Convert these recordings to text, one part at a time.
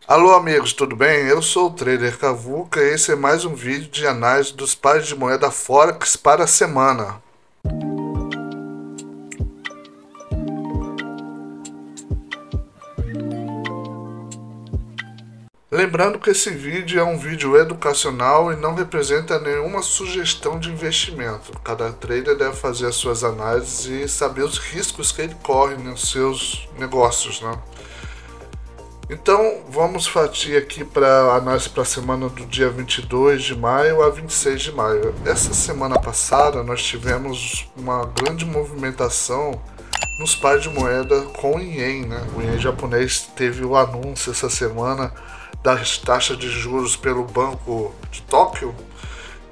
Alô amigos, tudo bem? Eu sou o Trader Cavuca e esse é mais um vídeo de análise dos pares de moeda Forex para a semana. Lembrando que esse vídeo é um vídeo educacional e não representa nenhuma sugestão de investimento. Cada trader deve fazer as suas análises e saber os riscos que ele corre nos seus negócios, né? Então, vamos partir aqui para a análise para a semana do dia 22 de maio a 26 de maio. Essa semana passada, nós tivemos uma grande movimentação nos pares de moeda com o Ien, né? O Ien japonês teve o anúncio essa semana das taxas de juros pelo Banco de Tóquio.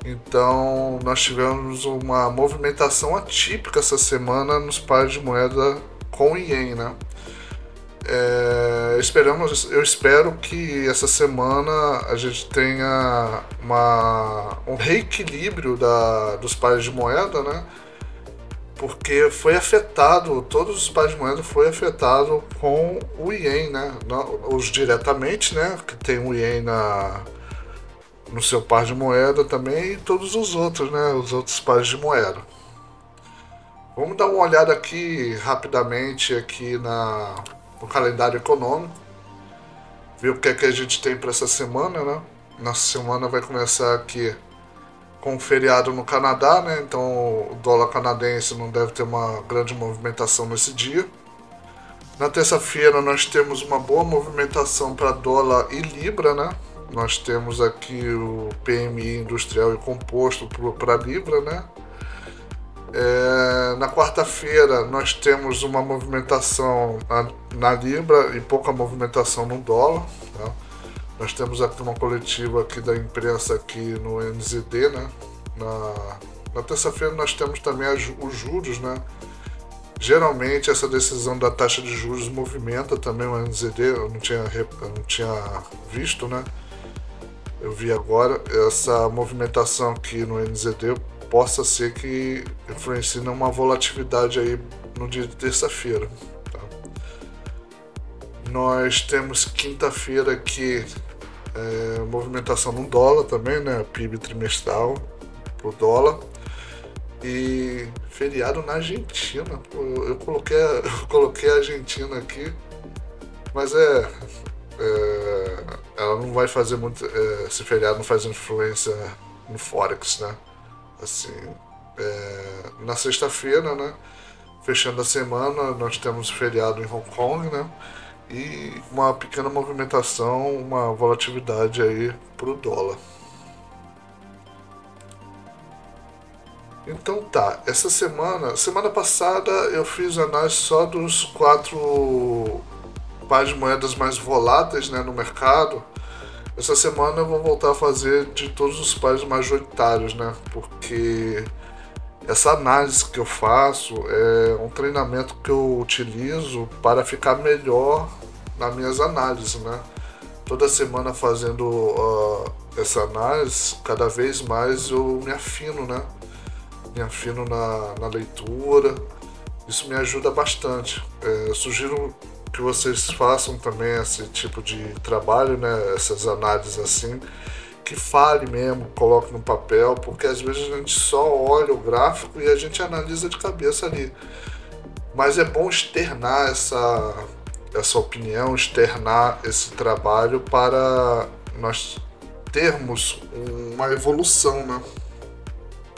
Então, nós tivemos uma movimentação atípica essa semana nos pares de moeda com o Ien, né? Eu espero que essa semana a gente tenha um reequilíbrio dos pares de moeda, né? Porque foi afetado, todos os pares de moeda foi afetado com o Ien, né? Os diretamente, né? Que tem o Ien no seu par de moeda também e todos os outros, né? Os outros pares de moeda. Vamos dar uma olhada aqui rapidamente aqui no calendário econômico, ver o que é que a gente tem para essa semana, né? Nossa semana vai começar aqui com um feriado no Canadá, né? Então o dólar canadense não deve ter uma grande movimentação nesse dia. Na terça-feira nós temos uma boa movimentação para dólar e libra, né? Nós temos aqui o PMI industrial e composto para libra, né? Na quarta-feira nós temos uma movimentação na libra e pouca movimentação no dólar, tá? Nós temos aqui uma coletiva aqui da imprensa aqui no NZD, né? Na terça-feira nós temos também os juros, né? Geralmente essa decisão da taxa de juros movimenta também o NZD, eu não tinha visto, né? Eu vi agora essa movimentação aqui no NZD possa ser que influencie numa volatilidade aí no dia de terça-feira. Tá? Nós temos quinta-feira aqui movimentação no dólar também, né? PIB trimestral pro dólar. E feriado na Argentina. Eu coloquei a Argentina aqui, mas ela não vai fazer muito. Esse feriado não faz influência no Forex, né? Assim, na sexta-feira, né? Fechando a semana, nós temos feriado em Hong Kong, né? E uma pequena movimentação, uma volatilidade aí pro dólar. Então tá, semana passada eu fiz análise só dos quatro pares de moedas mais voláteis, né, no mercado. Essa semana eu vou voltar a fazer de todos os pares majoritários, né, porque essa análise que eu faço é um treinamento que eu utilizo para ficar melhor nas minhas análises, né. Toda semana fazendo essa análise, cada vez mais eu me afino, né? Me afino na leitura. Isso me ajuda bastante. Sugiro que vocês façam também esse tipo de trabalho, né? Essas análises assim, que fale mesmo, coloque no papel, porque às vezes a gente só olha o gráfico e a gente analisa de cabeça ali. Mas é bom externar essa opinião, externar esse trabalho para nós termos uma evolução, né?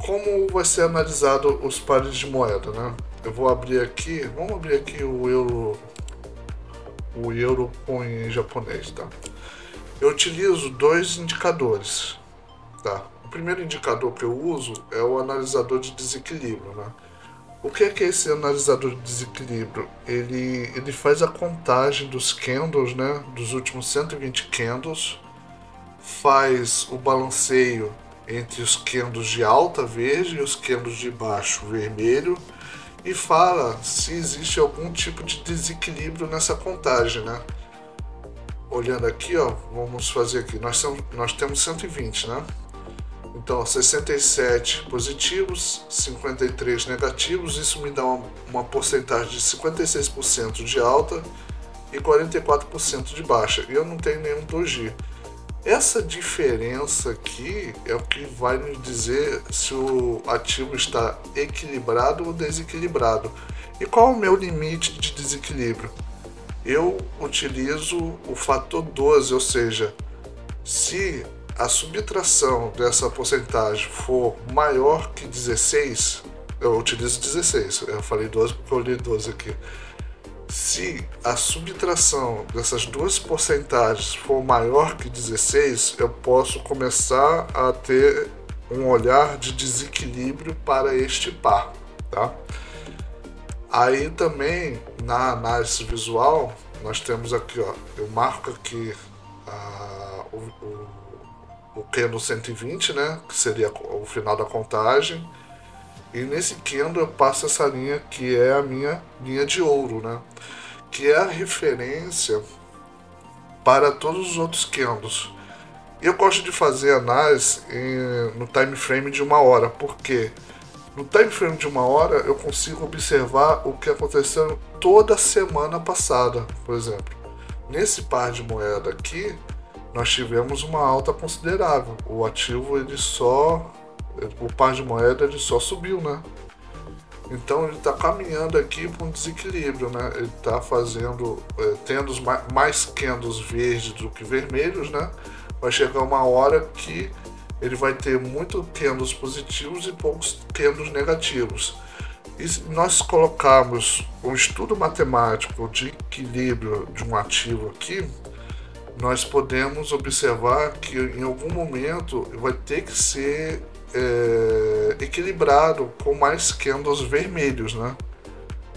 Como vai ser analisado os pares de moeda, né? Eu vou abrir aqui, vamos abrir aqui o euro em japonês, tá? Eu utilizo dois indicadores, tá? O primeiro indicador que eu uso é o analisador de desequilíbrio, né? O que é esse analisador de desequilíbrio? Ele faz a contagem dos candles, né? Dos últimos 120 candles, faz o balanceio entre os candles de alta verde e os candles de baixo vermelho e fala se existe algum tipo de desequilíbrio nessa contagem, né? Olhando aqui, ó, vamos fazer aqui, nós temos 120, né? Então, 67 positivos, 53 negativos, isso me dá uma porcentagem de 56% de alta e 44% de baixa. E eu não tenho nenhum doji. Essa diferença aqui é o que vai nos dizer se o ativo está equilibrado ou desequilibrado. E qual é o meu limite de desequilíbrio? Eu utilizo o fator 12, ou seja, se a subtração dessa porcentagem for maior que 16, eu utilizo 16, eu falei 12 porque eu li 12 aqui. Se a subtração dessas duas porcentagens for maior que 16, eu posso começar a ter um olhar de desequilíbrio para este par, tá? Aí também na análise visual nós temos aqui, ó, eu marco aqui o candle 120, né, que seria o final da contagem. E nesse candle eu passo essa linha que é a minha linha de ouro, né? Que é a referência para todos os outros candles. E eu gosto de fazer análise no time frame de 1 hora, porque no time frame de 1 hora eu consigo observar o que aconteceu toda semana passada. Por exemplo, nesse par de moeda aqui, nós tivemos uma alta considerável. O ativo o par de moeda ele só subiu, né? Então ele está caminhando aqui para um desequilíbrio, né? Ele está tendo mais candles verdes do que vermelhos, né? Vai chegar uma hora que ele vai ter muito candles positivos e poucos candles negativos. E se nós colocarmos um estudo matemático de equilíbrio de um ativo aqui, nós podemos observar que em algum momento vai ter que ser equilibrado com mais candles vermelhos, né,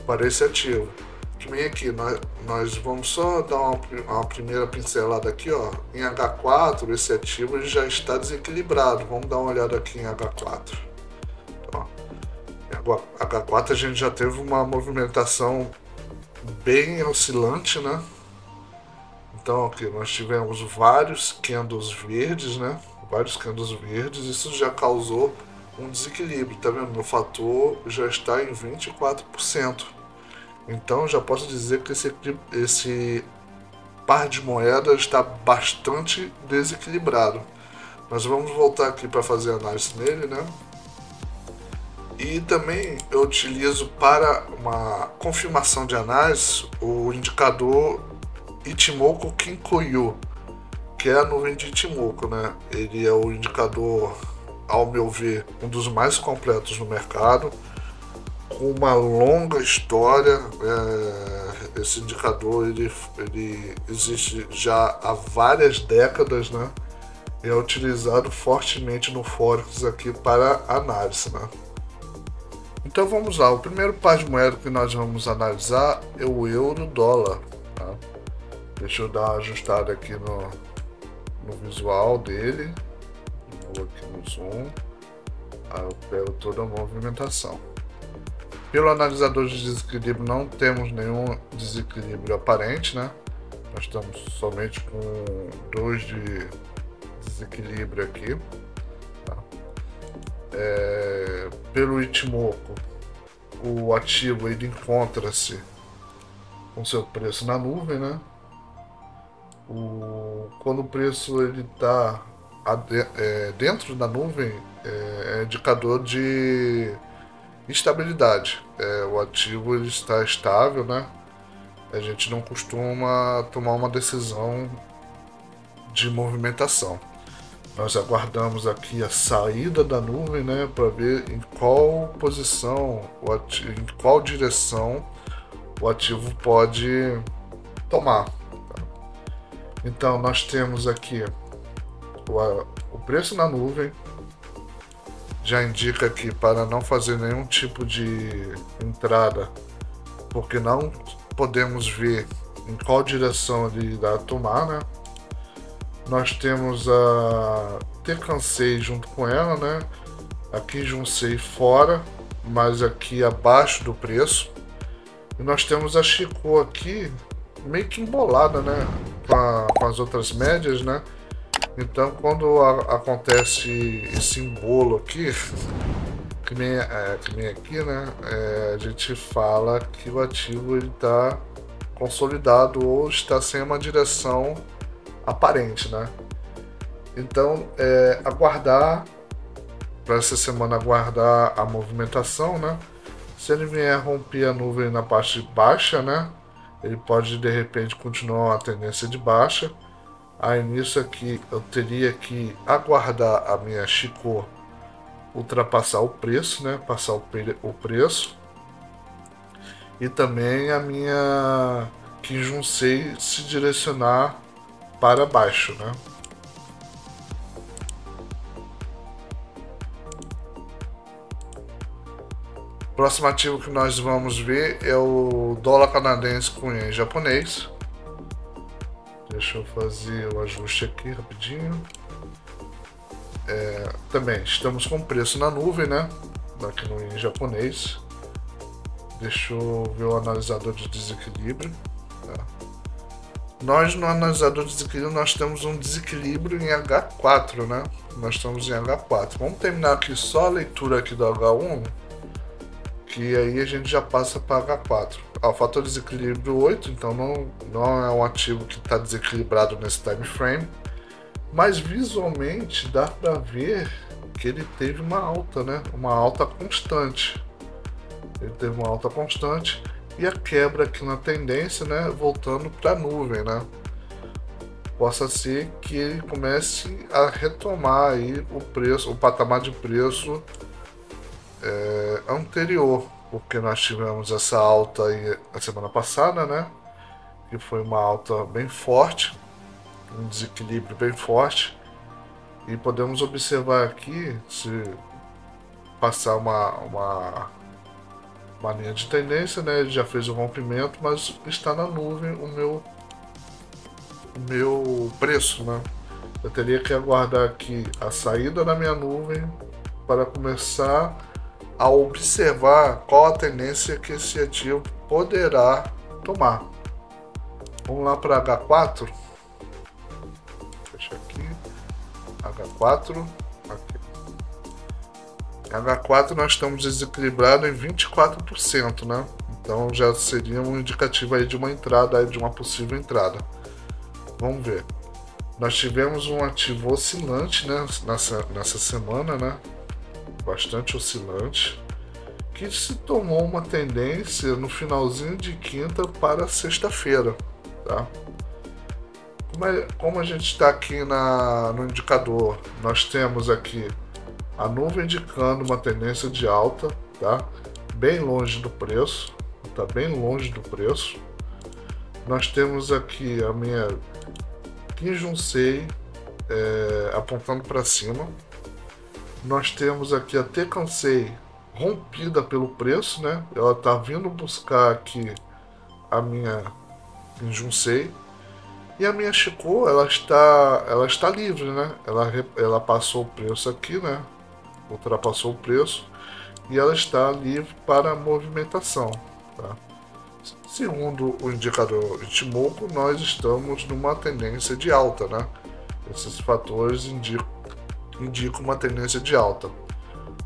para esse ativo. Que vem aqui, nós vamos só dar uma primeira pincelada aqui, ó. Em H4 esse ativo ele já está desequilibrado. Vamos dar uma olhada aqui em H4. Ó, em H4 a gente já teve uma movimentação bem oscilante, né? Então aqui nós tivemos vários candles verdes, né? Vários candles verdes, isso já causou um desequilíbrio, tá vendo? Meu fator já está em 24%. Então já posso dizer que esse par de moedas está bastante desequilibrado. Nós vamos voltar aqui para fazer análise nele, né? E também eu utilizo para uma confirmação de análise o indicador Ichimoku Kinkoyu, que é a nuvem de Ichimoku, né? Ele é o indicador, ao meu ver, um dos mais completos no mercado, com uma longa história. Esse indicador ele existe já há várias décadas, né? E é utilizado fortemente no Forex aqui para análise, né? Então vamos lá, o primeiro par de moeda que nós vamos analisar é o euro-dólar, tá? Deixa eu dar uma ajustada aqui no visual dele, vou aqui no zoom, aí eu pego toda a movimentação. Pelo analisador de desequilíbrio não temos nenhum desequilíbrio aparente, né? Nós estamos somente com 2 de desequilíbrio aqui, tá? Pelo Ichimoku, o ativo ele encontra-se com seu preço na nuvem, né? Quando o preço ele está dentro da nuvem, é indicador de estabilidade. O ativo ele está estável, né? A gente não costuma tomar uma decisão de movimentação. Nós aguardamos aqui a saída da nuvem, né, para ver em qual posição, em qual direção o ativo pode tomar. Então nós temos aqui o preço na nuvem, já indica aqui para não fazer nenhum tipo de entrada, porque não podemos ver em qual direção ele irá tomar, né? Nós temos a Tekansei junto com ela, né? Aqui Junsei fora, mas aqui abaixo do preço. E nós temos a Chikou aqui meio que embolada, né? Com as outras médias, né? Então quando acontece esse embolo aqui, que nem aqui, né? A gente fala que o ativo ele está consolidado ou está sem uma direção aparente, né? Então, aguardar, para essa semana aguardar a movimentação, né? Se ele vier romper a nuvem na parte baixa, né? Ele pode de repente continuar a tendência de baixa. Aí nisso aqui eu teria que aguardar a minha Chico ultrapassar o preço, né? Passar o preço. E também a minha Kijun-Sei se direcionar para baixo, né? O próximo ativo que nós vamos ver é o dólar canadense com ien japonês. Deixa eu fazer o ajuste aqui rapidinho. Também estamos com preço na nuvem, né? Aqui no ien japonês. Deixa eu ver o analisador de desequilíbrio. Tá. Nós no analisador de desequilíbrio nós temos um desequilíbrio em H4, né? Nós estamos em H4. Vamos terminar aqui só a leitura aqui do H1, que aí a gente já passa para H4. O fator de desequilíbrio 8, então não é um ativo que está desequilibrado nesse time frame, mas visualmente dá para ver que ele teve uma alta, né? Uma alta constante. Ele teve uma alta constante e a quebra aqui na tendência, né? Voltando para a nuvem, né? Possa ser que ele comece a retomar aí o preço, o patamar de preço anterior, porque nós tivemos essa alta aí a semana passada, né? Que foi uma alta bem forte, um desequilíbrio bem forte, e podemos observar aqui, se passar uma linha de tendência, né? Ele já fez o rompimento, mas está na nuvem o meu preço, né? Eu teria que aguardar aqui a saída da minha nuvem para começar a observar qual a tendência que esse ativo poderá tomar. Vamos lá para H4. Fecha aqui. H4. Aqui. H4 nós estamos desequilibrados em 24%, né? Então já seria um indicativo aí de uma entrada, aí de uma possível entrada. Vamos ver. Nós tivemos um ativo oscilante, né, nessa semana, né? Bastante oscilante, que se tomou uma tendência no finalzinho de quinta para sexta-feira, tá? Como a gente está aqui no indicador, nós temos aqui a nuvem indicando uma tendência de alta, tá? Bem longe do preço, tá bem longe do preço. Nós temos aqui a minha Kijun-Sei apontando para cima. Nós temos aqui a Tekkan-Sei rompida pelo preço, né? Ela tá vindo buscar aqui a minha Kijun-Sei. E a minha Chico, ela está livre, né? Ela passou o preço aqui, né? Ultrapassou o preço e ela está livre para a movimentação, tá? Segundo o indicador Ichimoku, nós estamos numa tendência de alta, né? Esses fatores indicam uma tendência de alta.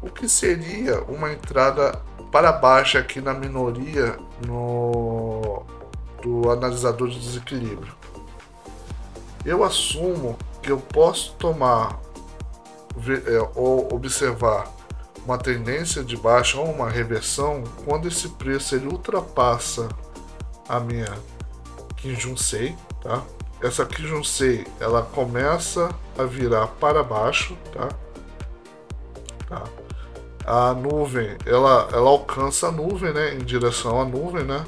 O que seria uma entrada para baixo aqui na minoria do analisador de desequilíbrio? Eu assumo que eu posso tomar ou observar uma tendência de baixa ou uma reversão quando esse preço ele ultrapassa a minha Kijun-Sei, tá? Essa Kijun-Sei ela começa a virar para baixo, tá? A nuvem ela alcança a nuvem, né? Em direção à nuvem, né?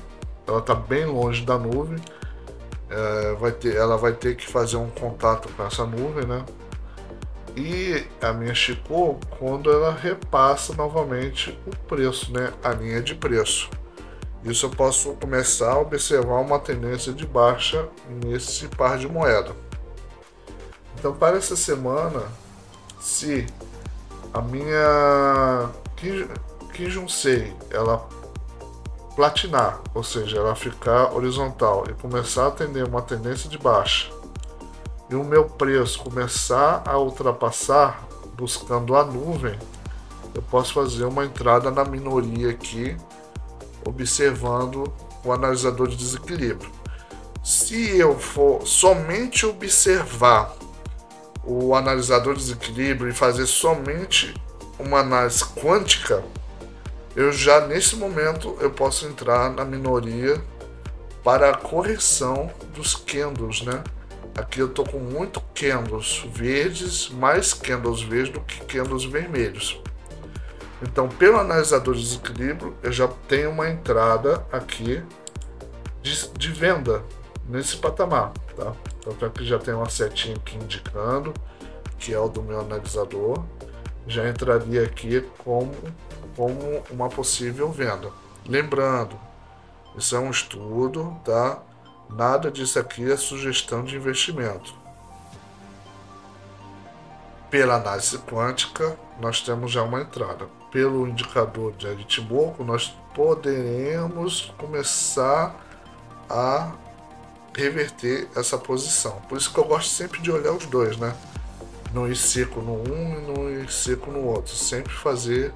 Ela está bem longe da nuvem. Ela vai ter que fazer um contato com essa nuvem, né? E a minha Chico, quando ela repassa novamente o preço, né? A linha de preço. Isso eu posso começar a observar uma tendência de baixa nesse par de moeda. Então, para essa semana, se a minha Kijun-Sei ela platinar, ou seja, ela ficar horizontal e começar a atender uma tendência de baixa, e o meu preço começar a ultrapassar, buscando a nuvem, eu posso fazer uma entrada na minoria aqui, observando o analisador de desequilíbrio. Se eu for somente observar o analisador de desequilíbrio e fazer somente uma análise quântica, eu já nesse momento eu posso entrar na minoria para a correção dos candles, né? Aqui eu tô com muito candles verdes, mais candles verdes do que candles vermelhos. Então, pelo analisador de desequilíbrio, eu já tenho uma entrada aqui de venda nesse patamar, tá? Então aqui já tem uma setinha aqui indicando que é o do meu analisador. Já entraria aqui como uma possível venda. Lembrando, isso é um estudo, tá? Nada disso aqui é sugestão de investimento. Pela análise quântica, nós temos já uma entrada. Pelo indicador de Aritimoco, nós poderemos começar a reverter essa posição. Por isso que eu gosto sempre de olhar os dois, né? Não ir seco no um e não ir seco no outro. Sempre fazer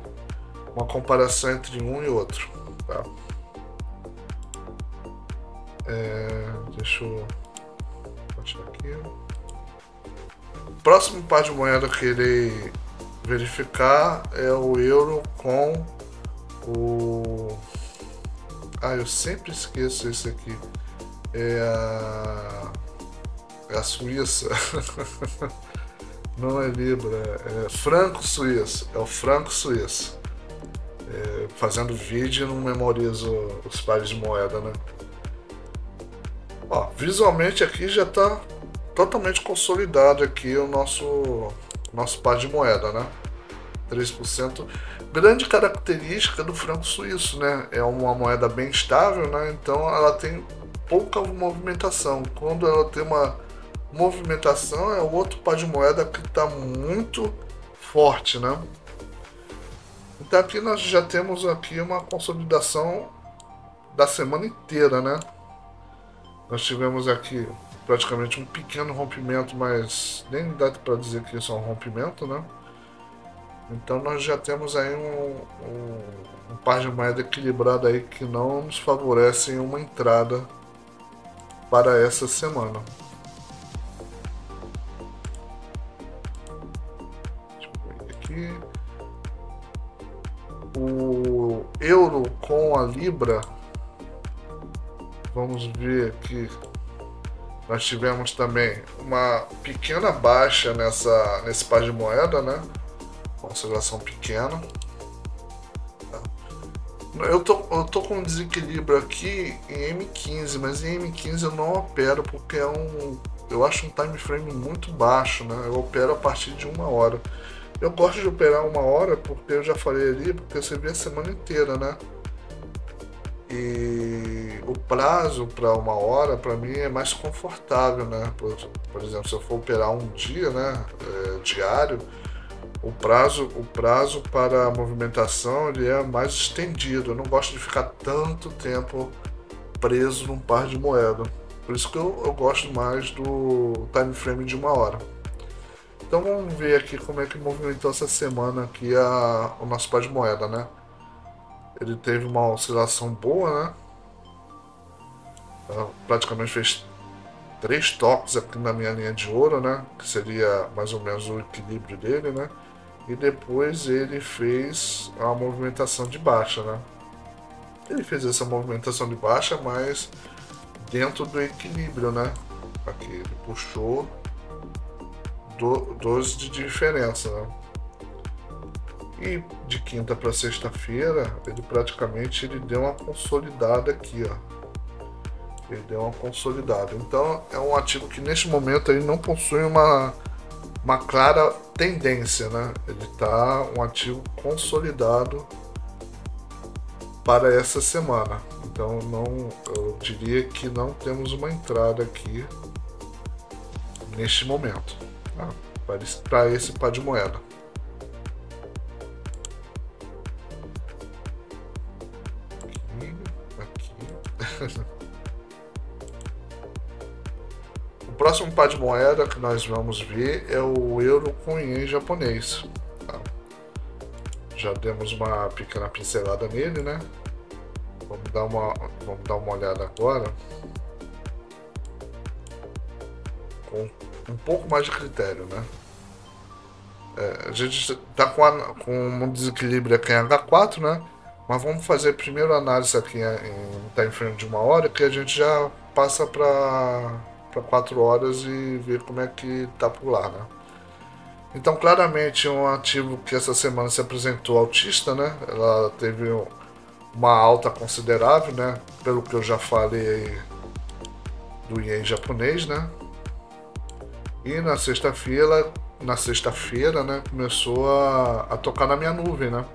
uma comparação entre um e outro, tá? Deixa eu achar aqui. O próximo par de moeda que irei verificar é o euro com o... eu sempre esqueço esse aqui. É a Suíça. Não é Libra, é franco suíço. É o franco suíço. Fazendo vídeo, não memorizo os pares de moeda, né? Ó, visualmente aqui já está totalmente consolidado aqui o nosso par de moeda, né? 3%. Grande característica do franco suíço, né? É uma moeda bem estável, né? Então ela tem pouca movimentação. Quando ela tem uma movimentação, é o outro par de moeda que está muito forte, né? Então aqui nós já temos aqui uma consolidação da semana inteira, né? Nós tivemos aqui praticamente um pequeno rompimento, mas nem dá para dizer que isso é um rompimento, né? Então nós já temos aí um par de moeda equilibrado aí que não nos favorece em uma entrada para essa semana. Deixa eu ver aqui. O euro com a libra, vamos ver aqui. Nós tivemos também uma pequena baixa nesse par de moeda, né? Uma oscilação pequena. Eu tô com um desequilíbrio aqui em M15, mas em M15 eu não opero porque eu acho um time frame muito baixo, né? Eu opero a partir de 1 hora. Eu gosto de operar 1 hora porque eu já falei ali, porque você vê a semana inteira, né? E o prazo para 1 hora para mim é mais confortável, né? Por exemplo, se eu for operar um dia, né, diário, o prazo para a movimentação ele é mais estendido. Eu não gosto de ficar tanto tempo preso num par de moeda. Por isso que eu gosto mais do time frame de 1 hora. Então vamos ver aqui como é que movimentou essa semana aqui o nosso par de moeda, né? Ele teve uma oscilação boa, né? Praticamente fez 3 toques aqui na minha linha de ouro, né? Que seria mais ou menos o equilíbrio dele, né? E depois ele fez a movimentação de baixa, né? Ele fez essa movimentação de baixa, mas dentro do equilíbrio, né? Aqui ele puxou 12 de diferença, né? E de quinta para sexta-feira ele praticamente deu uma consolidada aqui, ó. Ele deu uma consolidada. Então é um ativo que neste momento ele não possui uma clara tendência, né? Ele está um ativo consolidado para essa semana. Então eu diria que não temos uma entrada aqui neste momento, tá? Para esse par de moeda. Aqui. O próximo par de moeda que nós vamos ver é o euro com ien japonês, tá? Já demos uma pequena pincelada nele, né? Vamos dar uma olhada agora com um pouco mais de critério, né? A gente está com um desequilíbrio aqui em H4, né? Mas vamos fazer primeiro a análise aqui em time frame de 1 hora, que a gente já passa para 4 horas e ver como é que tá por lá, né? Então, claramente, um ativo que essa semana se apresentou altista, né? Ela teve uma alta considerável, né? Pelo que eu já falei do ien japonês, né? E na sexta-feira, né? Começou a tocar na minha nuvem, né?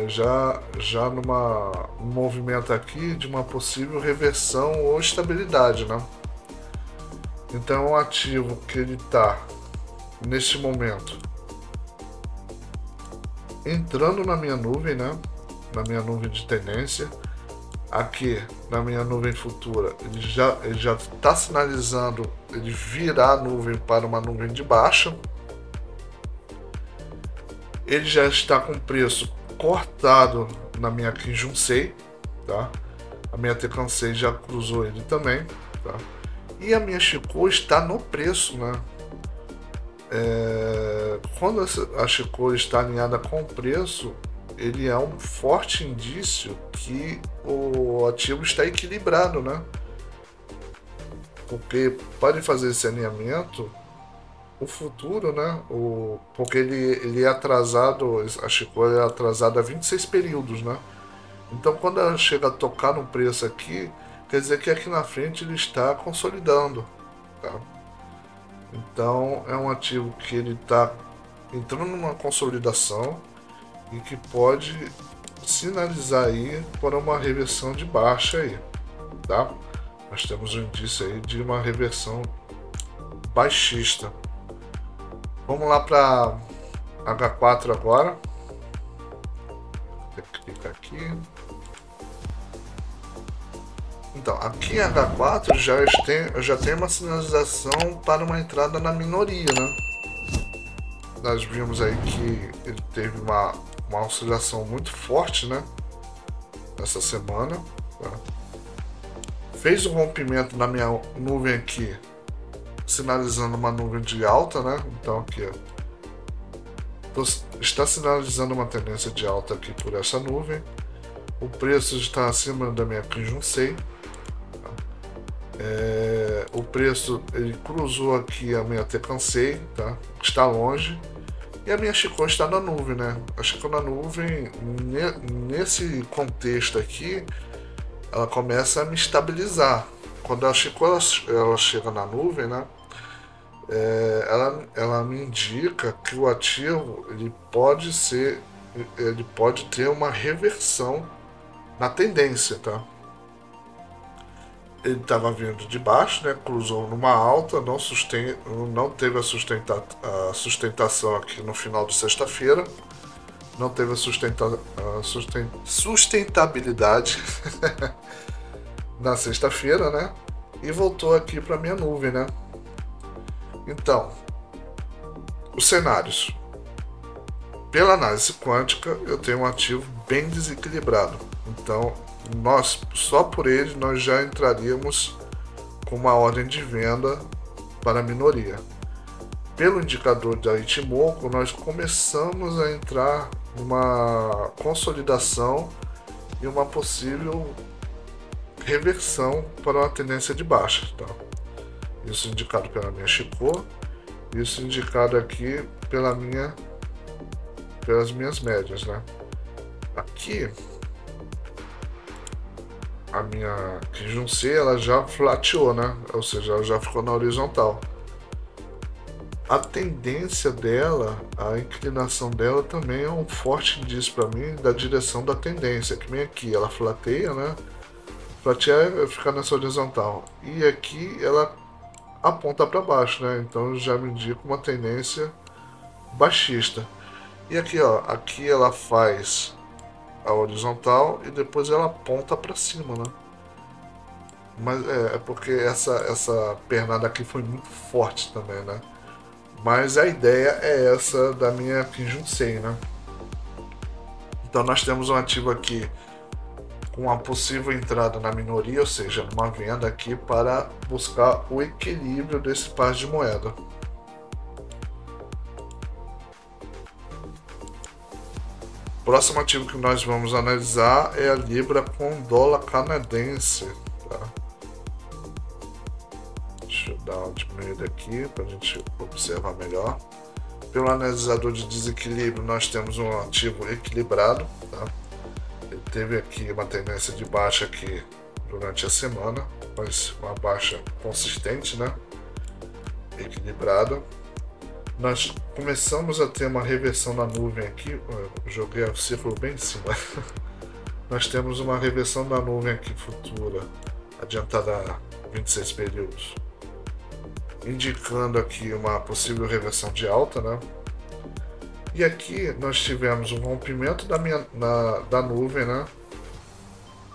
Já num movimento aqui de uma possível reversão ou estabilidade, né? Então, é um ativo que ele está neste momento entrando na minha nuvem, né? Na minha nuvem de tendência. Aqui na minha nuvem futura, ele já está sinalizando ele virar a nuvem para uma nuvem de baixa. Ele já está com preço cortado na minha Kijun-sei, tá? A minha Tenkan-sei já cruzou ele também, tá? E a minha Chikou está no preço, né? Quando a Chikou está alinhada com o preço, ele é um forte indício que o ativo está equilibrado, né? Porque para fazer esse alinhamento, o futuro, né? Porque ele é atrasado, a Chikou é atrasada a 26 períodos, né? Então, quando ela chega a tocar no preço aqui, quer dizer que aqui na frente ele está consolidando, tá? Então, é um ativo que ele está entrando numa consolidação e que pode sinalizar aí para uma reversão de baixa aí, tá? Nós temos um indício aí de uma reversão baixista. Vamos lá para H4 agora. Vou clicar aqui. Então, aqui em H4 já tem uma sinalização para uma entrada na minoria, né? Nós vimos aí que ele teve uma oscilação muito forte, né? Essa semana, tá? Fez um rompimento na minha nuvem aqui, sinalizando uma nuvem de alta, né? Então aqui, ó, está sinalizando uma tendência de alta aqui por essa nuvem. O preço está acima da minha Kijun-sei. O preço ele cruzou aqui a minha Tenkan-sei, tá? Está longe. E a minha Chikou está na nuvem, né? A Chikou na nuvem, nesse contexto aqui, ela começa a me estabilizar. Quando a Chikou ela chega na nuvem, né? Ela me indica que o ativo ele pode ter uma reversão na tendência, tá? Ele estava vindo de baixo, né? Cruzou numa alta, não teve a sustentação aqui no final de sexta-feira, não teve a sustentabilidade na sexta-feira, né? E voltou aqui para minha nuvem, né? Então, os cenários. Pela análise quântica, eu tenho um ativo bem desequilibrado. Então, só por ele nós já entraríamos com uma ordem de venda para a minoria. Pelo indicador da Ichimoku, nós começamos a entrar numa consolidação e uma possível reversão para uma tendência de baixa, tá? Isso indicado pela minha Chikou, isso indicado aqui pelas minhas médias, né? Aqui a minha Kijun-sei ela já flateou, né? Ou seja, ela já ficou na horizontal. A tendência dela, a inclinação dela também é um forte indício para mim da direção da tendência. Que vem aqui, ela flateia, né? Flatear é ficar nessa horizontal. E aqui ela aponta para baixo, né? Então já me indica uma tendência baixista. E aqui, ó, aqui ela faz a horizontal e depois ela aponta para cima, né? Mas é porque essa pernada aqui foi muito forte também, né? Mas a ideia é essa da minha Kijun-sei, né? Então nós temos um ativo aqui com a possível entrada na minoria, ou seja, numa venda aqui para buscar o equilíbrio desse par de moeda. O próximo ativo que nós vamos analisar é a Libra com dólar canadense. Tá? Deixa eu dar uma diminuída aqui para a gente observar melhor. Pelo analisador de desequilíbrio, nós temos um ativo equilibrado. Tá? Ele teve aqui uma tendência de baixa aqui durante a semana, mas uma baixa consistente, né? Equilibrada. Nós começamos a ter uma reversão na nuvem aqui. Eu joguei o círculo bem em cima. Nós temos uma reversão da nuvem aqui futura, adiantada a 26 períodos, indicando aqui uma possível reversão de alta, né? E aqui nós tivemos um rompimento da nuvem, né?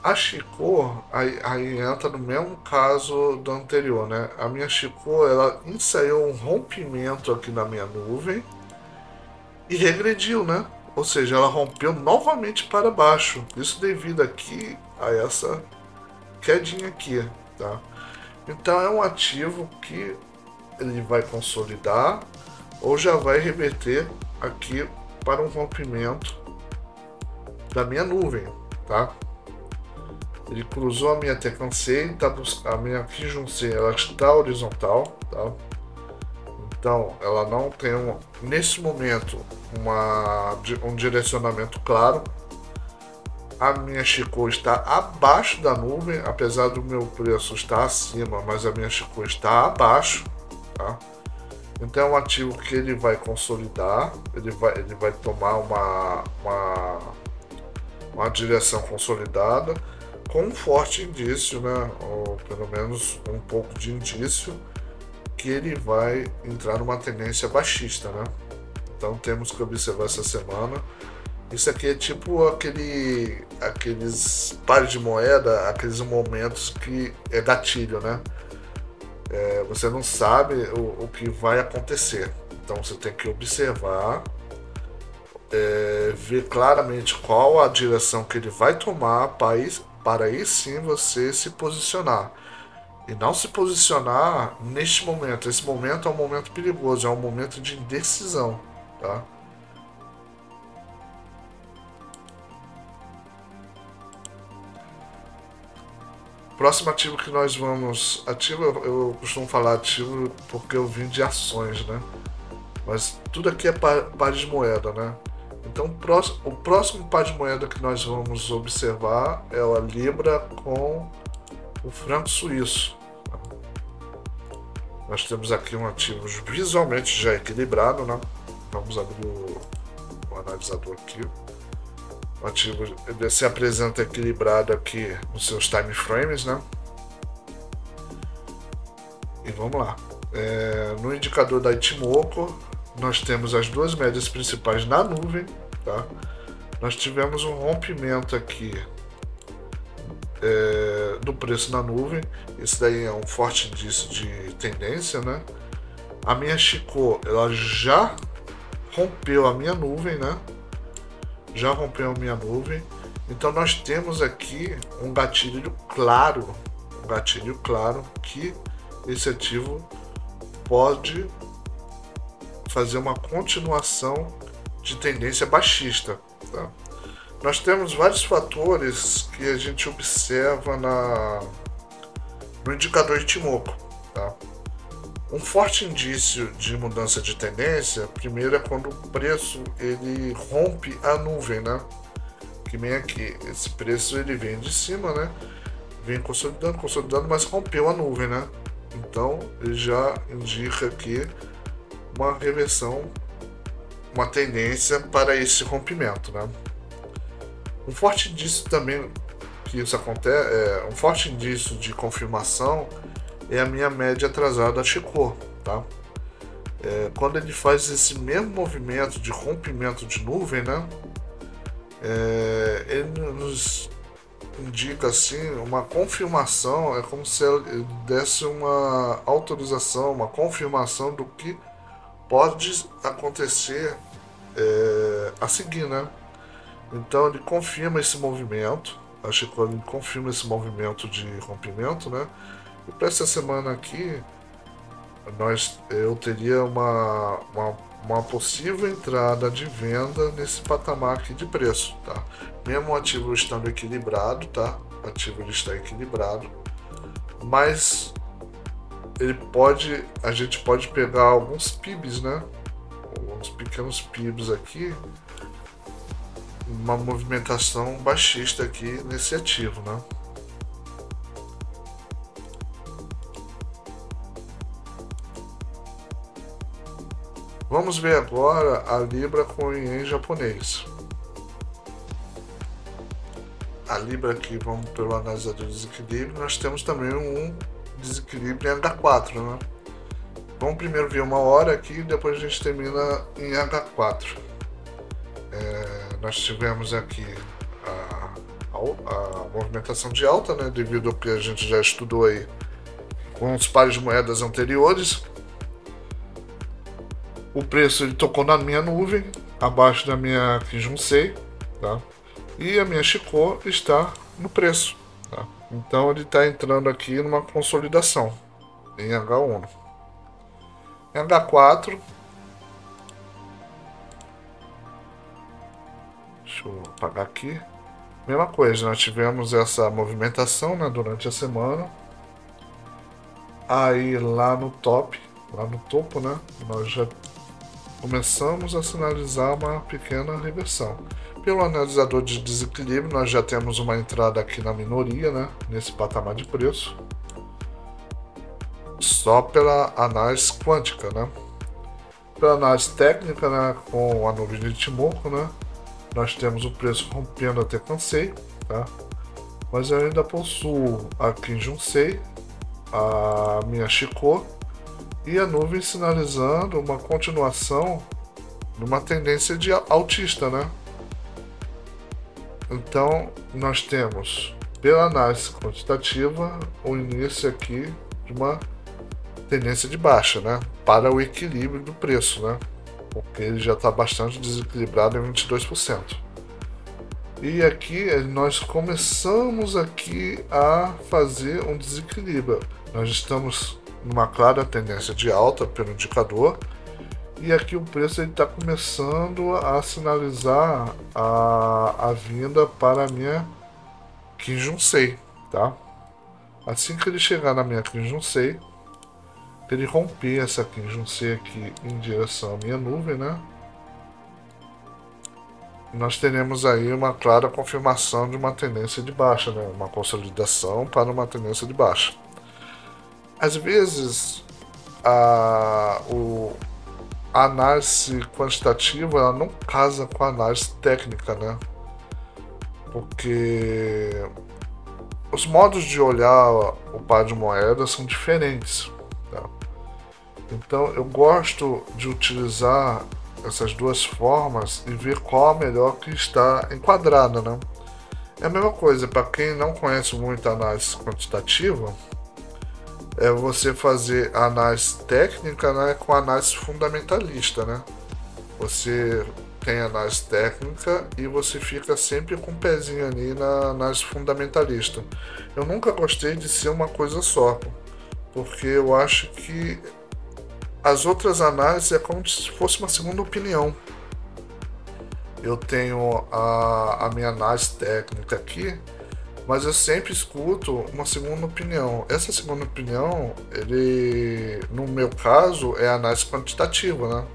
A Chico aí entra no mesmo caso do anterior, né? A minha Chico, ela ensaiou um rompimento aqui na minha nuvem e regrediu, né? Ou seja, ela rompeu novamente para baixo. Isso devido aqui a essa quedinha aqui, tá? Então é um ativo que ele vai consolidar ou já vai reverter aqui para um rompimento da minha nuvem, tá? Ele cruzou a minha Teccansei, a minha Kijun-sen, ela está horizontal, tá? Então ela não tem nesse momento um direcionamento claro. A minha Chico está abaixo da nuvem, apesar do meu preço estar acima, mas a minha Chico está abaixo, tá? Então é um ativo que ele vai consolidar, ele vai tomar uma direção consolidada, com um forte indício, né, ou pelo menos um pouco de indício, que ele vai entrar numa tendência baixista, né? Então temos que observar essa semana. Isso aqui é tipo aqueles pares de moeda, aqueles momentos que é gatilho, né? Você não sabe o que vai acontecer, então você tem que observar, ver claramente qual a direção que ele vai tomar para aí sim você se posicionar. E não se posicionar neste momento. Esse momento é um momento perigoso, é um momento de indecisão, tá? Próximo ativo que nós vamos... Ativo, eu costumo falar ativo porque eu vim de ações, né? Mas tudo aqui é par de moeda, né? Então o próximo par de moeda que nós vamos observar é a Libra com o franco suíço. Nós temos aqui um ativo visualmente já equilibrado, né? Vamos abrir o analisador aqui. O ativo se apresenta equilibrado aqui nos seus time frames, né? E vamos lá. No indicador da Ichimoku, nós temos as duas médias principais na nuvem, tá? Nós tivemos um rompimento aqui do preço na nuvem. Esse daí é um forte indício de tendência, né? A minha Chico, ela já rompeu a minha nuvem, né? Já rompeu a minha nuvem. Então nós temos aqui um gatilho claro que esse ativo pode fazer uma continuação de tendência baixista, tá? Nós temos vários fatores que a gente observa no indicador Ichimoku, tá? Um forte indício de mudança de tendência, primeiro, é quando o preço ele rompe a nuvem, né? Que vem aqui, esse preço ele vem de cima, né? Vem consolidando, mas rompeu a nuvem, né? Então ele já indica aqui uma reversão, uma tendência para esse rompimento, né? Um forte indício também que isso acontece, um forte indício de confirmação é a minha média atrasada Chico, tá? Quando ele faz esse mesmo movimento de rompimento de nuvem, né? Ele nos indica assim uma confirmação, é como se ele desse uma autorização, uma confirmação do que pode acontecer a seguir, né? Então ele confirma esse movimento, a Chico confirma esse movimento de rompimento, né? E para essa semana aqui, eu teria uma possível entrada de venda nesse patamar aqui de preço, tá? Mesmo o ativo estando equilibrado, tá? O ativo ele está equilibrado, mas a gente pode pegar alguns PIBs, né? Alguns pequenos PIBs aqui, uma movimentação baixista aqui nesse ativo, né? Vamos ver agora a Libra com o Ien japonês. A Libra aqui, vamos pelo analisador de desequilíbrio, nós temos também um desequilíbrio em H4, né? Vamos primeiro ver uma hora aqui e depois a gente termina em H4. Nós tivemos aqui a movimentação de alta, né? Devido ao que a gente já estudou aí com os pares de moedas anteriores. O preço ele tocou na minha nuvem, abaixo da minha Kijun-Sei, tá? E a minha Chico está no preço, tá? Então ele está entrando aqui numa consolidação em H1. Em H4, deixa eu apagar aqui. Mesma coisa, nós tivemos essa movimentação, né, durante a semana. Aí lá no topo, né, nós já começamos a sinalizar uma pequena reversão. Pelo analisador de desequilíbrio, nós já temos uma entrada aqui na minoria, né, nesse patamar de preço. Só pela análise quântica, né? Pela análise técnica, né, com a nuvem de Ichimoku, né, nós temos o preço rompendo até Kansei, tá? Mas eu ainda possuo a Kijun-Sei, a minha Chico e a nuvem sinalizando uma continuação numa tendência de altista, né? Então nós temos, pela análise quantitativa, o início aqui de uma tendência de baixa, né? Para o equilíbrio do preço, né? Porque ele já está bastante desequilibrado em 22%. E aqui nós começamos aqui a fazer um desequilíbrio. Nós estamos numa clara tendência de alta pelo indicador, e aqui o preço está começando a sinalizar a vinda para a minha Kijun-Sei, tá? Assim que ele chegar na minha Kijun-Sei, ele romper essa Kijun-Sei aqui em direção à minha nuvem, né? Nós teremos aí uma clara confirmação de uma tendência de baixa, né? Uma consolidação para uma tendência de baixa. Às vezes a análise quantitativa ela não casa com a análise técnica, né? Porque os modos de olhar o par de moedas são diferentes, tá? Então eu gosto de utilizar essas duas formas e ver qual a melhor que está enquadrada, né? É a mesma coisa para quem não conhece muito a análise quantitativa, é você fazer a análise técnica, né, com a análise fundamentalista, né? Você tem a análise técnica e você fica sempre com o pezinho ali na análise fundamentalista. Eu nunca gostei de ser uma coisa só, porque eu acho que as outras análises é como se fosse uma segunda opinião. Eu tenho a minha análise técnica aqui, mas eu sempre escuto uma segunda opinião. Essa segunda opinião, no meu caso, é a análise quantitativa, né?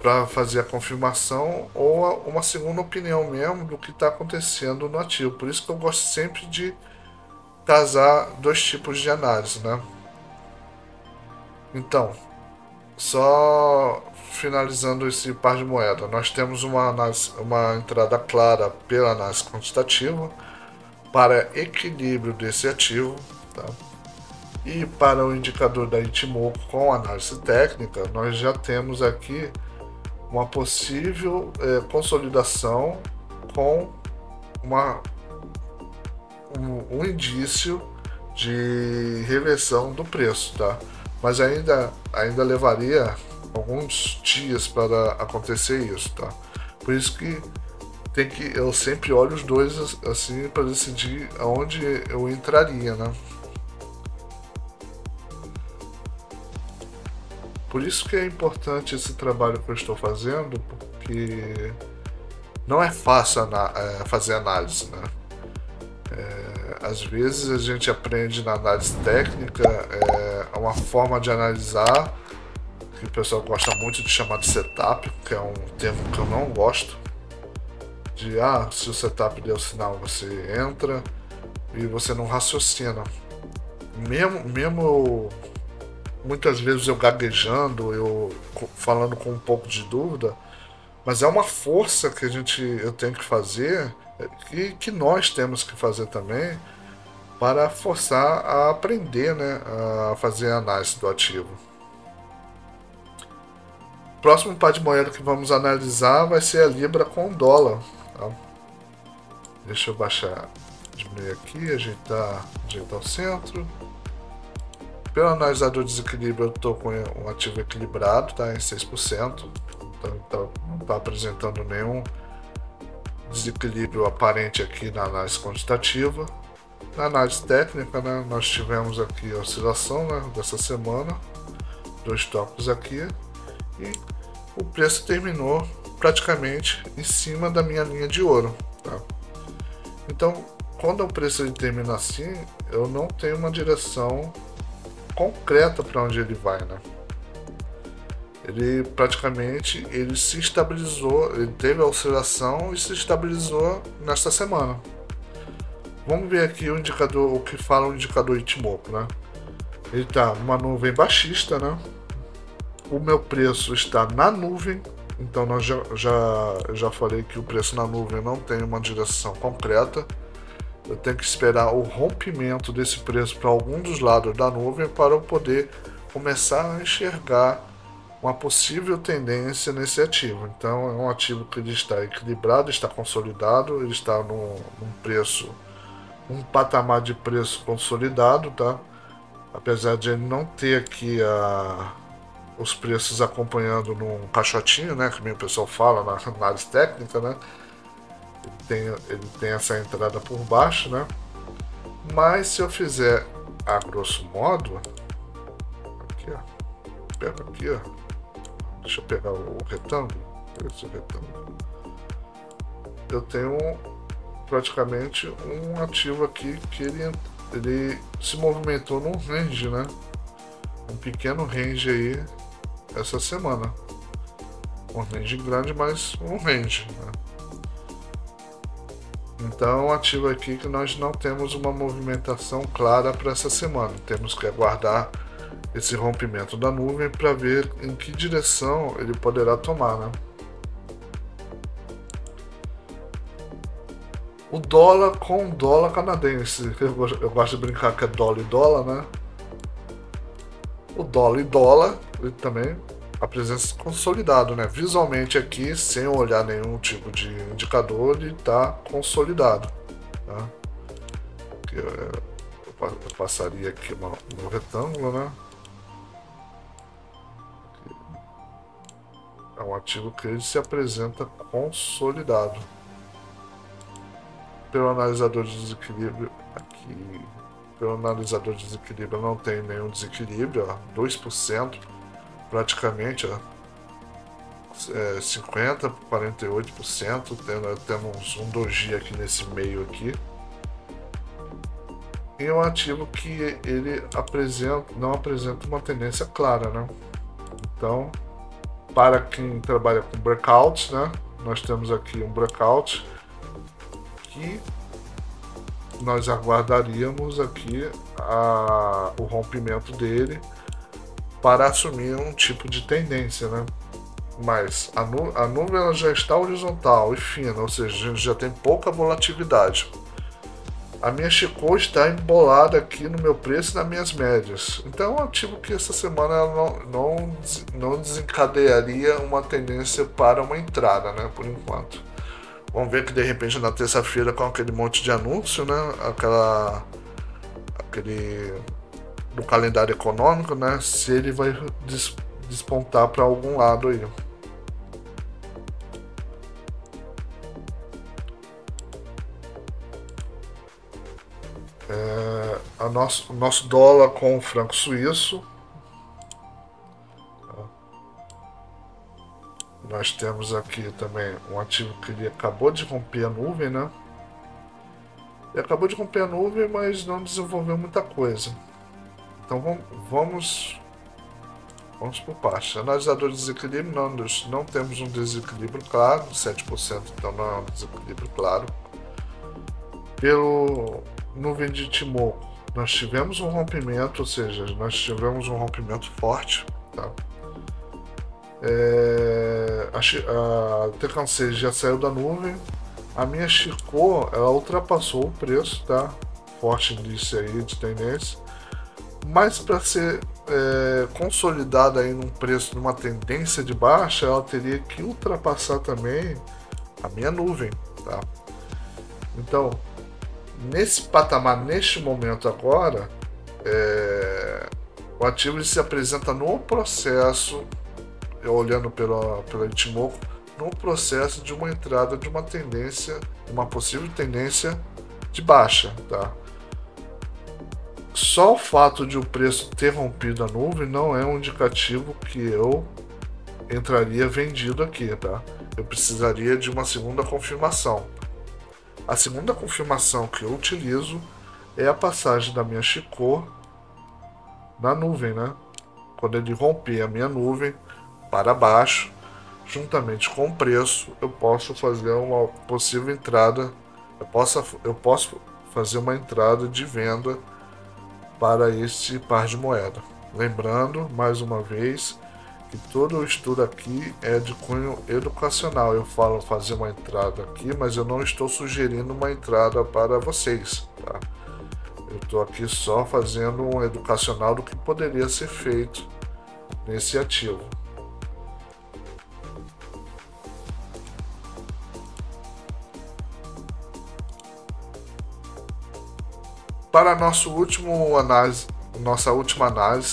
Para fazer a confirmação ou uma segunda opinião mesmo do que está acontecendo no ativo. Por isso que eu gosto sempre de casar dois tipos de análise, né? Então, só finalizando esse par de moeda, nós temos uma entrada clara pela análise quantitativa para equilíbrio desse ativo, tá? E para o indicador da Ichimoku com análise técnica, nós já temos aqui uma possível consolidação com um indício de reversão do preço, tá? Mas ainda levaria alguns dias para acontecer isso, tá? Por isso que eu sempre olho os dois assim para decidir aonde eu entraria, né? Por isso que é importante esse trabalho que eu estou fazendo, porque não é fácil fazer análise, né? Às vezes a gente aprende na análise técnica uma forma de analisar que o pessoal gosta muito de chamar de setup, que é um termo que eu não gosto. Se o setup deu sinal, você entra e você não raciocina. Mesmo muitas vezes eu gaguejando, eu falando com um pouco de dúvida, mas é uma força que eu tenho que fazer, que nós temos que fazer também, para forçar a aprender, né, a fazer a análise do ativo. O próximo par de moeda que vamos analisar vai ser a Libra com dólar. Tá? Deixa eu diminuir aqui, ajeitar o centro. Pelo analisador de desequilíbrio, eu estou com um ativo equilibrado, tá, em 6%. Então não está apresentando nenhum desequilíbrio aparente aqui na análise quantitativa. Na análise técnica, né, nós tivemos aqui a oscilação, né, dessa semana, 2 tópicos aqui, e o preço terminou praticamente em cima da minha linha de ouro. Tá? Então, quando o preço ele termina assim, eu não tenho uma direção concreta para onde ele vai, né? Ele praticamente se estabilizou, ele teve a oscilação e se estabilizou nesta semana. Vamos ver aqui o indicador, o que fala o indicador Ichimoku, né? Ele está numa nuvem baixista, né? O meu preço está na nuvem, então nós já falei que o preço na nuvem não tem uma direção concreta. Eu tenho que esperar o rompimento desse preço para algum dos lados da nuvem para eu poder começar a enxergar uma possível tendência nesse ativo. Então é um ativo que ele está equilibrado, está consolidado, ele está num preço, um patamar de preço consolidado, tá? Apesar de ele não ter aqui os preços acompanhando num caixotinho, né, que o pessoal fala na análise técnica, né? Ele tem essa entrada por baixo, né? Mas se eu fizer a grosso modo, aqui, ó, pega aqui, ó, deixa eu pegar o retângulo, esse retângulo. Eu tenho praticamente um ativo aqui que ele se movimentou num range, né? Um pequeno range aí essa semana. Um range grande, mas um range, né? Então, ativo aqui que nós não temos uma movimentação clara para essa semana. Temos que aguardar esse rompimento da nuvem para ver em que direção ele poderá tomar, né? O dólar com o dólar canadense. Eu gosto de brincar que é dólar e dólar, né? O dólar e dólar, ele também a presença consolidado, né? Visualmente aqui, sem olhar nenhum tipo de indicador, ele está consolidado, tá? Eu passaria aqui no retângulo, né? É um ativo que ele se apresenta consolidado. Pelo analisador de desequilíbrio aqui, pelo analisador de desequilíbrio não tem nenhum desequilíbrio, ó, 2%. Praticamente, ó, 50% por 48%, temos um doji aqui nesse meio aqui. E é um ativo que ele não apresenta uma tendência clara, né? Então, para quem trabalha com breakouts, né, nós temos aqui um breakout que nós aguardaríamos aqui o rompimento dele para assumir um tipo de tendência, né? Mas a nuvem ela já está horizontal e fina, ou seja, a gente já tem pouca volatilidade. A minha Chico está embolada aqui no meu preço e nas minhas médias. Então é um ativo que essa semana ela não desencadearia uma tendência para uma entrada, né? Por enquanto. Vamos ver que de repente na terça-feira com aquele monte de anúncio, né? Aquele do calendário econômico, né? Se ele vai despontar para algum lado aí. o nosso dólar com o franco suíço. Nós temos aqui também um ativo que ele acabou de romper a nuvem, né? Ele acabou de romper a nuvem, mas não desenvolveu muita coisa. Então vamos por parte. Analisador de desequilíbrio, não temos um desequilíbrio claro, 7%, então não é um desequilíbrio claro. Pelo nuvem de Ichimoku, nós tivemos um rompimento, ou seja, nós tivemos um rompimento forte, tá? A Tecan 6 já saiu da nuvem. A minha Chico, ela ultrapassou o preço, tá? Forte indício aí de tendência. Mas para ser consolidada aí num preço, numa tendência de baixa, ela teria que ultrapassar também a minha nuvem, tá? Então, nesse patamar, neste momento agora, o ativo se apresenta no processo, olhando pela Ichimoku, no processo de uma entrada de uma tendência, uma possível tendência de baixa, tá? Só o fato de o preço ter rompido a nuvem não é um indicativo que eu entraria vendido aqui, tá? Eu precisaria de uma segunda confirmação. A segunda confirmação que eu utilizo é a passagem da minha Chico na nuvem, né? Quando ele romper a minha nuvem para baixo, juntamente com o preço, eu posso fazer uma possível entrada, eu posso fazer uma entrada de venda para este par de moeda. Lembrando, mais uma vez, que todo o estudo aqui é de cunho educacional. Eu falo fazer uma entrada aqui, mas eu não estou sugerindo uma entrada para vocês, tá? Eu estou aqui só fazendo um educacional do que poderia ser feito nesse ativo. Para nossa última análise,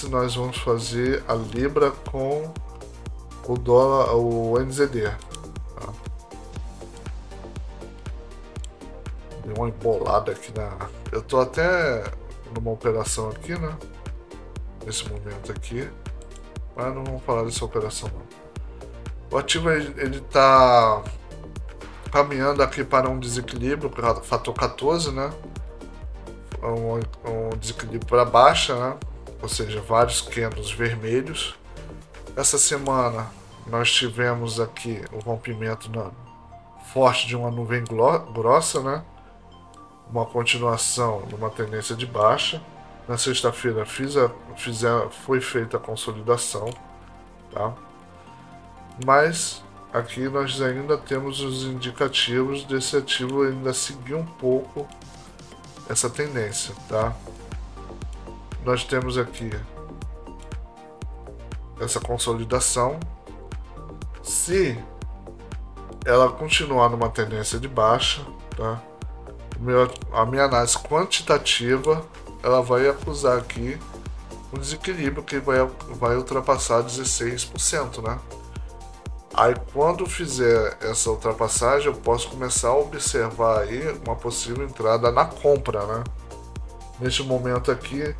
nós vamos fazer a Libra com o dólar, o NZD. Tá? Deu uma embolada aqui eu estou até numa operação aqui, né? Nesse momento aqui, mas não vamos falar dessa operação não. O ativo ele está caminhando aqui para um desequilíbrio, fator 14, né? Um desequilíbrio para baixa, né? Ou seja, vários candles vermelhos. Essa semana nós tivemos aqui o rompimento forte de uma nuvem grossa, né? Uma continuação de uma tendência de baixa. Na sexta-feira foi feita a consolidação, tá? Mas aqui nós ainda temos os indicativos desse ativo ainda seguir um pouco essa tendência, tá? Nós temos aqui essa consolidação. Se ela continuar numa tendência de baixa, tá? A minha análise quantitativa, ela vai acusar aqui um desequilíbrio que vai ultrapassar 16%, né? Aí quando fizer essa ultrapassagem, eu posso começar a observar aí uma possível entrada na compra, né? Nesse momento aqui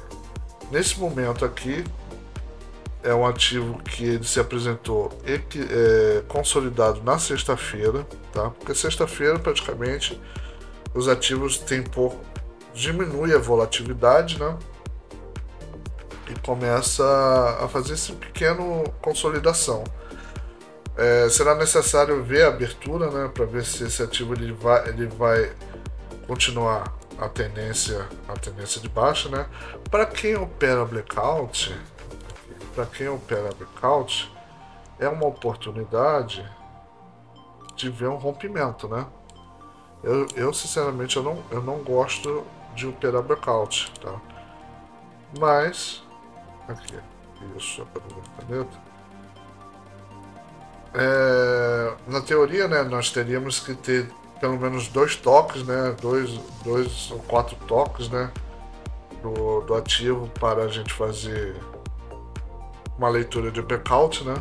é um ativo que ele se apresentou consolidado na sexta-feira, tá? Porque sexta-feira praticamente os ativos diminui a volatilidade, né? E começa a fazer esse pequeno consolidação. Será necessário ver a abertura, né, para ver se esse ativo ele vai continuar a tendência de baixa, né? Para quem opera blackout, é uma oportunidade de ver um rompimento, né? Eu sinceramente eu não gosto de operar blackout, tá? Mas aqui, isso, apagador de caneta. Na teoria, né, nós teríamos que ter pelo menos 2 toques, né, 2 ou 4 toques, né, do ativo para a gente fazer uma leitura de blackout, né.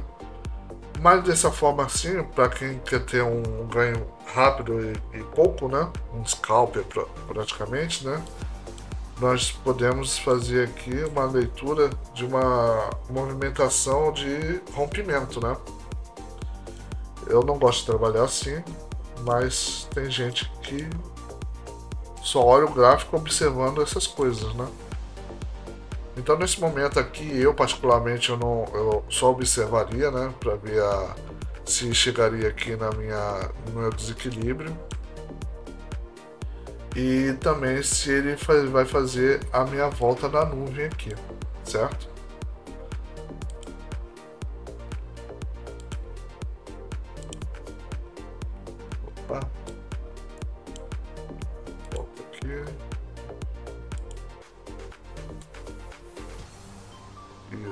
Mas dessa forma assim, para quem quer ter um ganho rápido e pouco, né, um scalper praticamente, né, nós podemos fazer aqui uma leitura de uma movimentação de rompimento, né? Eu não gosto de trabalhar assim, mas tem gente que só olha o gráfico observando essas coisas, né? Então nesse momento aqui, eu particularmente eu só observaria, né, para ver se chegaria aqui no meu desequilíbrio e também se ele vai fazer a minha volta na nuvem aqui, certo? Opa, volta aqui.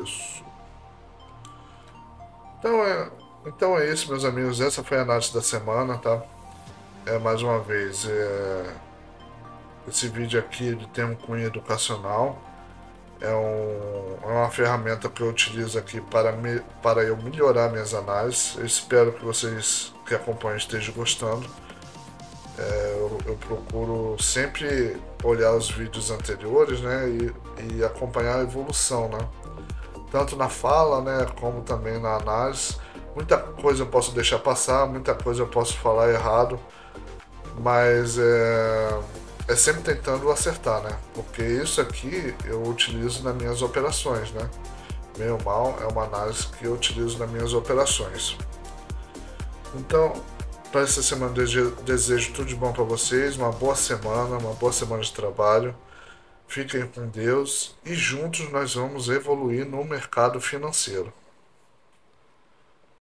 Isso. Então é isso, meus amigos. Essa foi a análise da semana, tá? Mais uma vez, esse vídeo aqui ele tem um cunho educacional. É uma ferramenta que eu utilizo aqui para eu melhorar minhas análises. Eu espero que vocês que acompanham estejam gostando. Eu procuro sempre olhar os vídeos anteriores, né, e acompanhar a evolução, né? Tanto na fala, né, como também na análise. Muita coisa eu posso deixar passar, muita coisa eu posso falar errado, mas é sempre tentando acertar, né? Porque isso aqui eu utilizo nas minhas operações, né? Bem ou mal, é uma análise que eu utilizo nas minhas operações. Então, para essa semana desejo tudo de bom para vocês, uma boa semana de trabalho. Fiquem com Deus e juntos nós vamos evoluir no mercado financeiro.